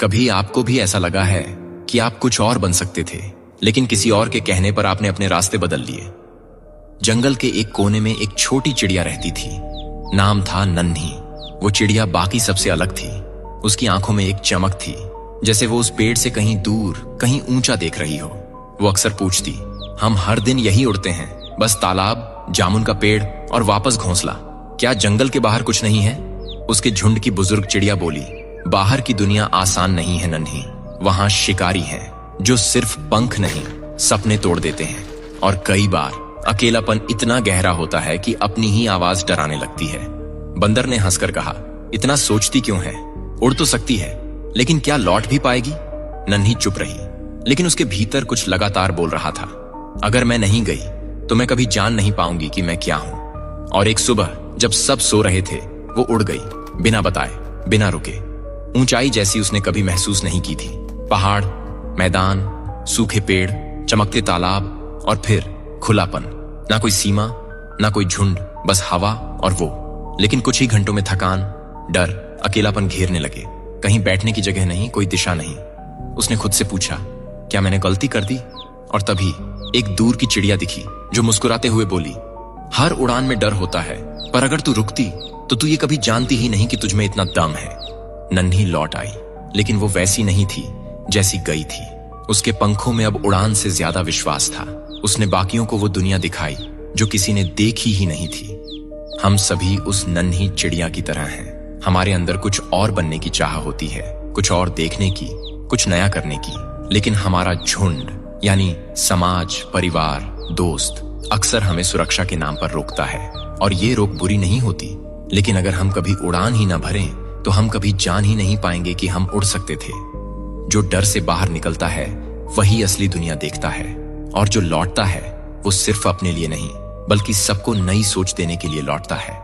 कभी आपको भी ऐसा लगा है कि आप कुछ और बन सकते थे, लेकिन किसी और के कहने पर आपने अपने रास्ते बदल लिए? जंगल के एक कोने में एक छोटी चिड़िया रहती थी। नाम था नन्ही। वो चिड़िया बाकी सबसे अलग थी। उसकी आंखों में एक चमक थी, जैसे वो उस पेड़ से कहीं दूर, कहीं ऊंचा देख रही हो। वो अक्सर पूछती, हम हर दिन यही उड़ते हैं, बस तालाब, जामुन का पेड़ और वापस घोंसला। क्या जंगल के बाहर कुछ नहीं है? उसके झुंड की बुजुर्ग चिड़िया बोली, बाहर की दुनिया आसान नहीं है नन्ही। वहां शिकारी हैं जो सिर्फ पंख नहीं, सपने तोड़ देते हैं। और कई बार अकेलापन इतना गहरा होता है कि अपनी ही आवाज डराने लगती है। बंदर ने हंसकर कहा, इतना सोचती क्यों है? उड़ तो सकती है, लेकिन क्या लौट भी पाएगी? नन्ही चुप रही, लेकिन उसके भीतर कुछ लगातार बोल रहा था, अगर मैं नहीं गई तो मैं कभी जान नहीं पाऊंगी कि मैं क्या हूं। और एक सुबह जब सब सो रहे थे, वो उड़ गई, बिना बताए, बिना रुके। ऊंचाई जैसी उसने कभी महसूस नहीं की थी। पहाड़, मैदान, सूखे पेड़, चमकते तालाब और फिर खुलापन। ना कोई सीमा, ना कोई झुंड, बस हवा और वो। लेकिन कुछ ही घंटों में थकान, डर, अकेलापन घेरने लगे। कहीं बैठने की जगह नहीं, कोई दिशा नहीं। उसने खुद से पूछा, क्या मैंने गलती कर दी? और तभी एक दूर की चिड़िया दिखी जो मुस्कुराते हुए बोली, हर उड़ान में डर होता है, पर अगर तू रुकती तो तू ये कभी जानती ही नहीं कि तुझमें इतना दम है। नन्ही लौट आई, लेकिन वो वैसी नहीं थी जैसी गई थी। उसके पंखों में अब उड़ान से ज्यादा विश्वास था। उसने बाकियों को वो दुनिया दिखाई जो किसी ने देखी ही नहीं थी। हम सभी उस नन्ही चिड़िया की तरह हैं। हमारे अंदर कुछ और बनने की चाह होती है, कुछ और देखने की, कुछ नया करने की। लेकिन हमारा झुंड यानी समाज, परिवार, दोस्त अक्सर हमें सुरक्षा के नाम पर रोकता है। और ये रोक बुरी नहीं होती, लेकिन अगर हम कभी उड़ान ही न भरें तो हम कभी जान ही नहीं पाएंगे कि हम उड़ सकते थे। जो डर से बाहर निकलता है वही असली दुनिया देखता है, और जो लौटता है वो सिर्फ अपने लिए नहीं, बल्कि सबको नई सोच देने के लिए लौटता है।